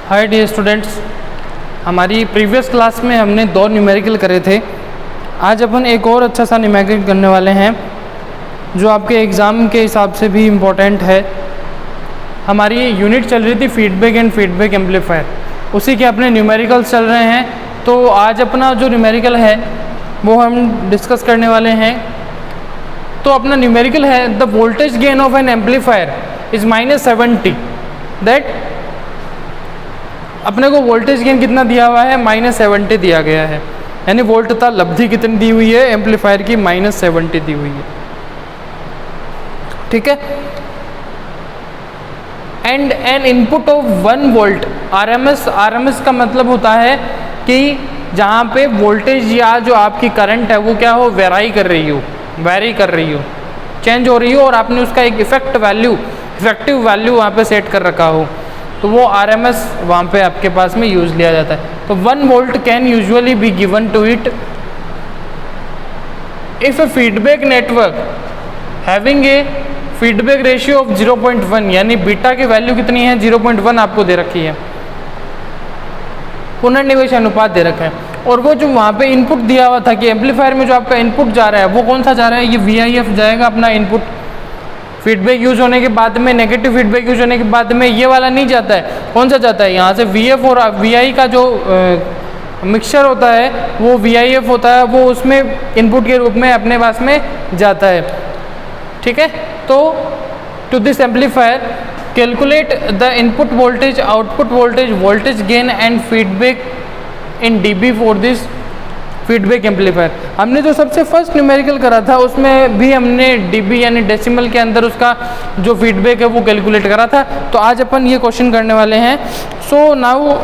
Hi dear students, हमारी previous class में हमने 2 न्यूमेरिकल करे थे। आज अपन एक और अच्छा सा न्यूमेरिकल करने वाले हैं जो आपके एग्ज़ाम के हिसाब से भी इम्पोर्टेंट है। हमारी यूनिट चल रही थी फीडबैक एंड फीडबैक एम्पलीफायर, उसी के अपने न्यूमेरिकल्स चल रहे हैं। तो आज अपना जो न्यूमेरिकल है वो हम डिस्कस करने वाले हैं। तो अपना न्यूमेरिकल है the voltage gain of N amplifier is -70। That अपने को वोल्टेज गेन कितना दिया हुआ है, -70 दिया गया है। यानी वोल्टता लब्धि कितनी दी हुई है एम्पलीफायर की, -70 दी हुई है। ठीक है। And N input of 1 volt RMS का मतलब होता है कि जहाँ पे वोल्टेज या जो आपकी करंट है वो क्या हो, वेरी कर रही हो, चेंज हो रही हो, और आपने उसका एक इफेक्टिव वैल्यू वहाँ पे सेट कर रखा हो, तो वो आरएमएस वहाँ पे आपके पास में यूज़ लिया जाता है। तो 1 volt can usually be given to it if a feedback network having a feedback ratio of 0.1, यानी बीटा की वैल्यू कितनी है, 0.1 आपको दे रखी है, पुनर्निवेश अनुपात दे रखा है। और वो जो वहाँ पे इनपुट दिया हुआ था कि एम्पलीफायर में जो आपका इनपुट जा रहा है वो कौन सा जा रहा है, ये VIF जाएगा अपना इनपुट। फीडबैक यूज होने के बाद में, नेगेटिव फीडबैक यूज होने के बाद में ये वाला नहीं जाता है, कौन सा जाता है, यहाँ से VF और VI का जो मिक्सचर होता है वो VIF होता है, वो उसमें इनपुट के रूप में अपने पास में जाता है। ठीक है। तो to this amplifier calculate the input voltage, output voltage, voltage gain and feedback in dB for this feedback amplifier. हमने जो सबसे फर्स्ट न्यूमेरिकल करा था उसमें भी हमने dB यानी डेसिमल के अंदर उसका जो फीडबैक है वो कैलकुलेट करा था। तो आज अपन ये क्वेश्चन करने वाले हैं। So now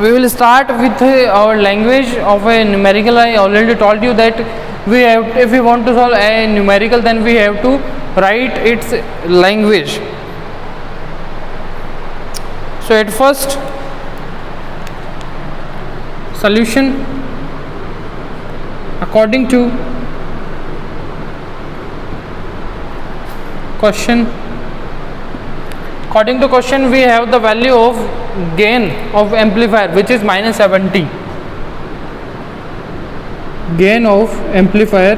we will start with our language of a numerical. I already told you that if we want to solve a numerical, then we have to write its language. So at first, solution according to question. According to question, we have the value of gain of amplifier which is -70. Gain of amplifier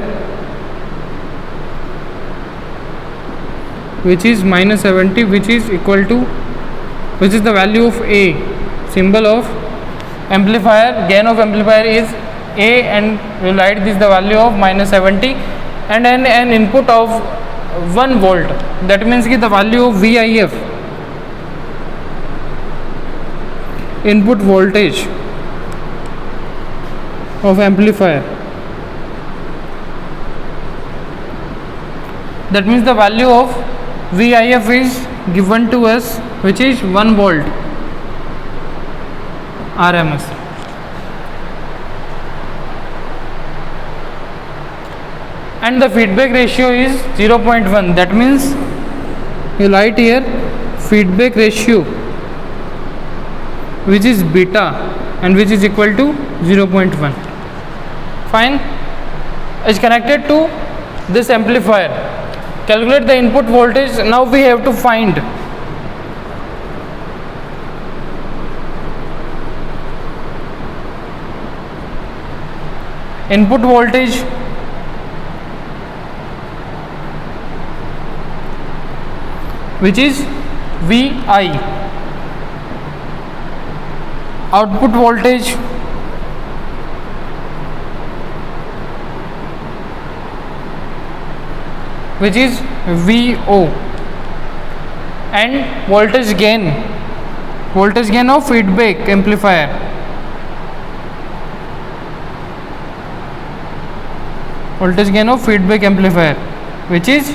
which is -70, which is equal to, which is the value of A. Symbol of amplifier, gain of amplifier is A, and we write this the value of -70, and an input of 1 volt. That means कि the value of VIF, input voltage of amplifier, that means the value of VIF is given to us, which is 1 volt RMS. And the feedback ratio is 0.1. that means you write here feedback ratio which is beta and which is equal to 0.1. Fine. Is connected to this amplifier. Calculate the input voltage. Now we have to find input voltage which is VI, output voltage which is VO, and voltage gain of feedback amplifier, voltage gain of feedback amplifier which is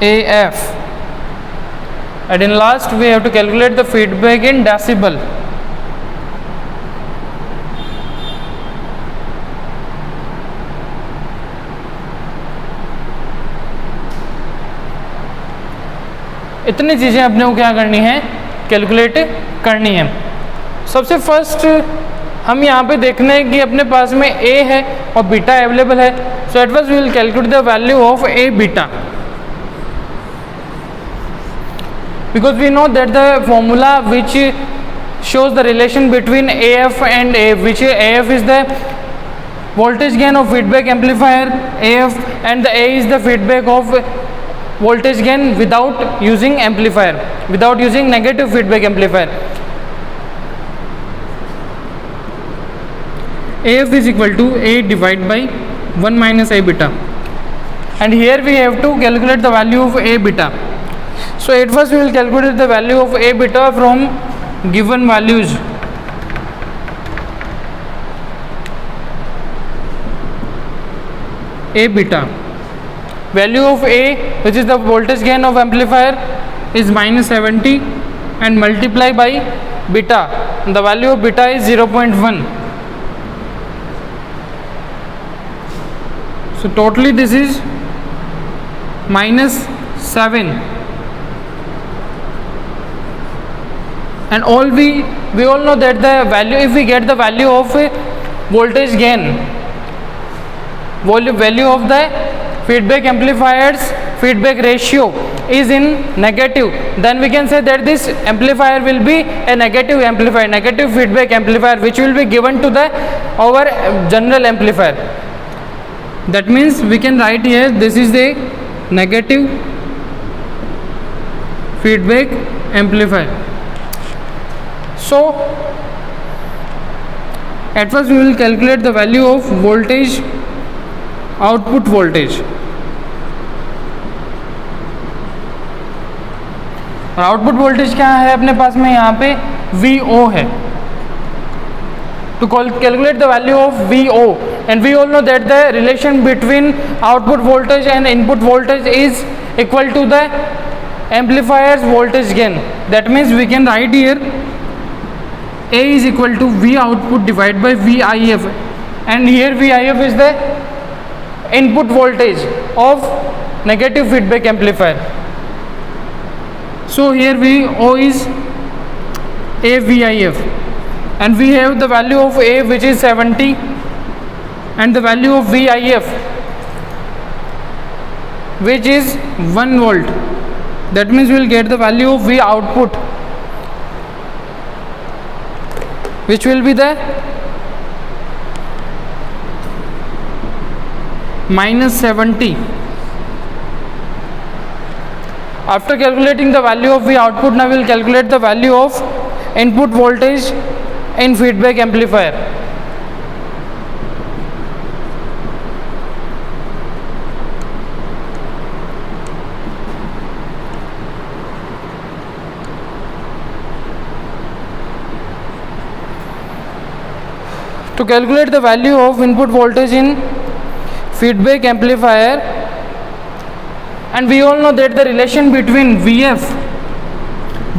AF. And in last we have to calculate the feedback in decibel. इतनी चीज़ें अपने को क्या करनी है, calculate करनी है। सबसे फर्स्ट हम यहाँ पे देखना है कि अपने पास में A है और बीटा अवेलेबल है। So at first we will calculate the value of A beta. because we know that the formula which shows the relation between AF and AF, which AF is the voltage gain of feedback amplifier AF, and the A is the feedback of voltage gain without using amplifier, without using negative feedback amplifier. AF is equal to A divided by 1 minus A beta, and here we have to calculate the value of A beta. So at first we will calculate the value of A beta from given values. A beta, value of A, which is the voltage gain of amplifier, is minus 70, and multiply by beta, the value of beta is 0.1. So totally this is minus 7, and we all know that the value, if we get the value of voltage gain, value of the feedback amplifier's feedback ratio is in negative, then we can say that this amplifier will be a negative amplifier, negative feedback amplifier, which will be given to the our general amplifier. That means we can write here, this is the negative feedback amplifier. So at first we will calculate the value of voltage, output voltage, और output voltage क्या है अपने पास में, यहाँ पे VO है. To calculate the value of VO, and we all know that the relation between output voltage and input voltage is equal to the amplifier's voltage gain. That means we can write here A is equal to V output divided by VIF, and here VIF is the input voltage of negative feedback amplifier. So here VO is AVIF, and we have the value of A, which is 70, and the value of VIF, which is 1 volt. That means we will get the value of V output, which will be the minus 70. After calculating the value of V output, now we will calculate the value of input voltage in feedback amplifier. To calculate the value of input voltage in feedback amplifier, and we all know that the relation between VF,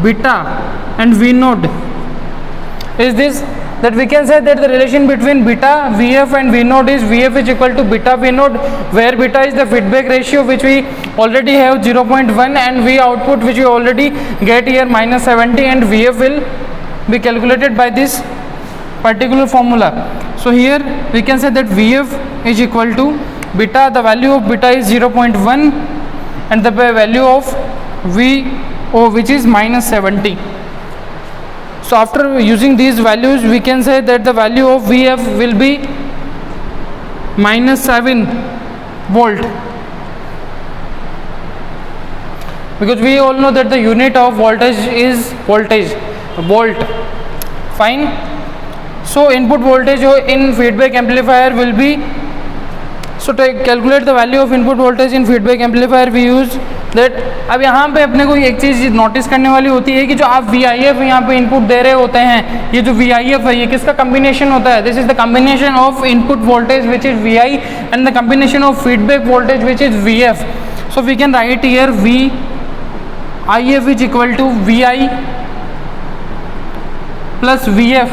beta and V node is this, that we can say that the relation between beta, VF and V node is VF is equal to beta V node, where beta is the feedback ratio which we already have 0.1, and V output which we already get here minus 70, and VF will be calculated by this particular formula. So here we can say that VF is equal to beta, the value of beta is 0.1, and the value of VO, which is minus 70. So after using these values, we can say that the value of VF will be minus 7 volt, because we all know that the unit of voltage is voltage, volt. Fine. So input voltage in feedback amplifier will be, so to calculate the value of input voltage in feedback amplifier we use that. अब यहाँ पे अपने को एक चीज़ notice करने वाली होती है कि जो आप VIF यहाँ पे इनपुट दे रहे होते हैं, ये जो VIF है ये किसका कम्बिनेशन होता है, this is the combination of input voltage which is VI and the combination of feedback voltage which is VF. So we can write here VIF is equal to VI plus VF.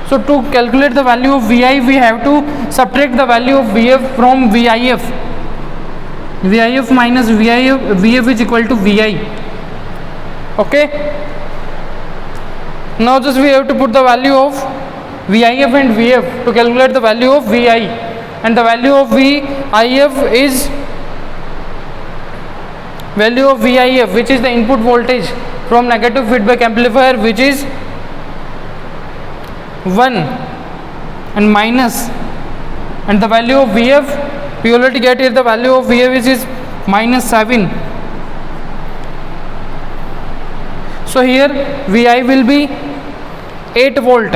So to calculate the value of VI, we have to subtract the value of VF from VIF. VIF minus VF is equal to VI. Okay. Now just we have to put the value of VIF and VF to calculate the value of VI, and the value of VIF is value of VIF, which is the input voltage from negative feedback amplifier, which is 1 and minus, and the value of VF, we already get here the value of VF, which is minus 7. So here VI will be 8 volt,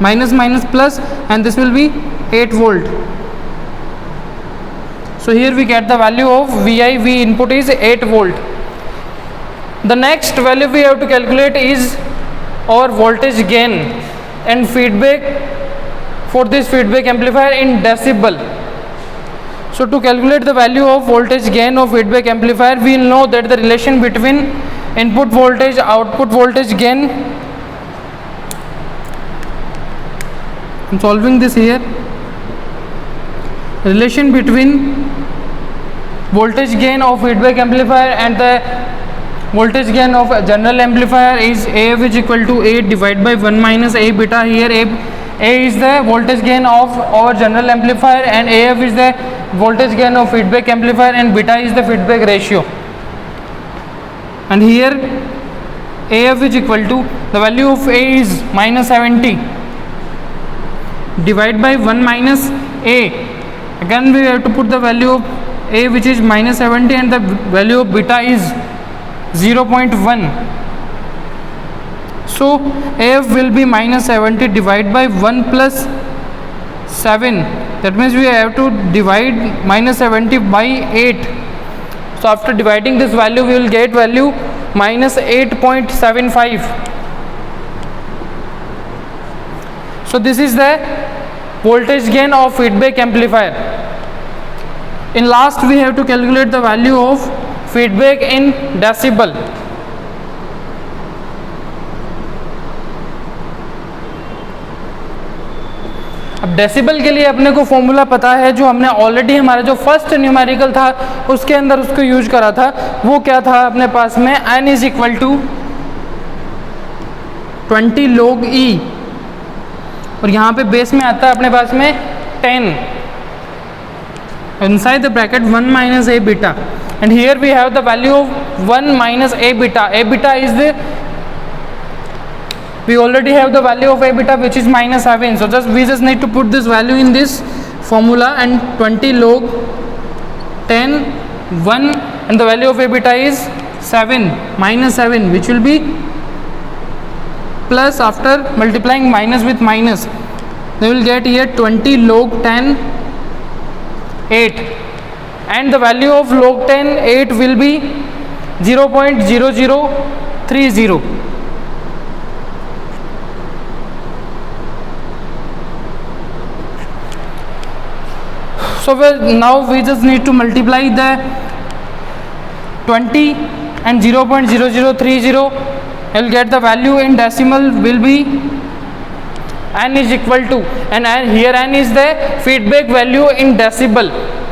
minus minus plus, and this will be 8 volt. So here we get the value of VI, V input is 8 volt. The next value we have to calculate is our voltage gain and feedback for this feedback amplifier in decibel. So to calculate the value of voltage gain of feedback amplifier, we will know that the relation between input voltage, output voltage gain, I'm solving this here, relation between voltage gain of feedback amplifier and the voltage gain of general amplifier is AF is equal to 8 divided by 1 minus A beta. Here A is the voltage gain of our general amplifier and AF is the voltage gain of feedback amplifier and beta is the feedback ratio. And here AF is equal to, the value of A is minus 70 divided by 1 minus A. Again we have to put the value of A, which is minus 70, and the value of beta is 0.1. So AF will be minus 70 divided by 1 plus 7. That means we have to divide minus 70 by 8. So after dividing this value, we will get value minus 8.75. So this is the voltage gain of feedback amplifier. In last, we have to calculate the value of feedback in decibel. अब decibel के लिए अपने को formula पता है, जो हमने already हमारा जो फर्स्ट न्यूमेरिकल था उसके अंदर उसको यूज करा था. वो क्या था अपने पास में, n is equal to 20 log E, और यहाँ पे बेस में आता है अपने पास में 10 inside the bracket 1 minus A beta, and here we have the value of 1 minus A beta. A beta is the, we already have the value of A beta, which is minus 7. So we just need to put this value in this formula, and 20 log 10 1, and the value of A beta is 7 minus 7, which will be plus, after multiplying minus with minus, they will get here 20 log 10 8, and the value of log 10 8 will be 0.0030. So now we just need to multiply the 20 and 0.0030. You'll get the value in decimal will be n is equal to, and here n is the feedback value in decibel,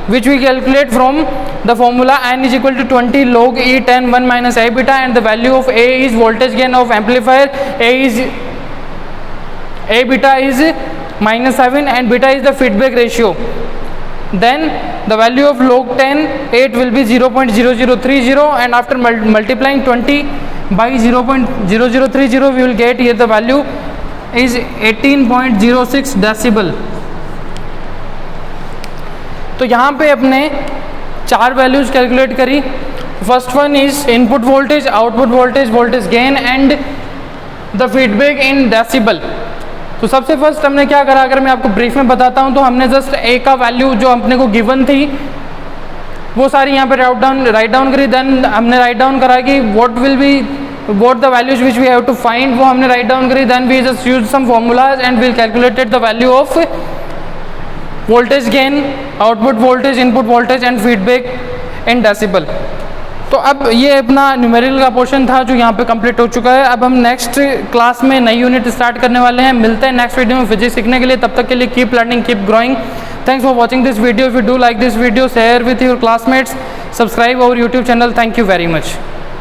which we calculate from the formula n is equal to 20 log E 10 1 minus A beta, and the value of A is voltage gain of amplifier, A beta is minus 7, and beta is the feedback ratio. Then the value of log 10 8 will be 0.0030, and after multiplying 20 by 0.0030, we will get here the value is 18.06 decibel. तो यहाँ पे अपने 4 values calculate करी. First one is input voltage, output voltage, voltage gain and the feedback in decibel. तो सबसे first हमने क्या करा, अगर मैं आपको ब्रीफ में बताता हूँ, तो हमने जस्ट ए का वैल्यू जो अपने को गिवन थी वो सारी यहाँ पे राइट डाउन करी. देन हमने राइट डाउन करा कि what the values which we have to find, वो हमने राइट डाउन करी. Then we just use some formulas and we calculated the value of voltage gain, output voltage, input voltage and feedback in decibel. तो अब ये अपना numerical का portion था जो यहाँ पे कंप्लीट हो चुका है. अब हम नेक्स्ट क्लास में नई यूनिट स्टार्ट करने वाले हैं. मिलते हैं नेक्स्ट वीडियो में फिजिक्स सीखने के लिए. तब तक के लिए keep learning, keep growing. Thanks for watching this video. If you do like this video, share with your classmates, subscribe our YouTube channel. Thank you very much.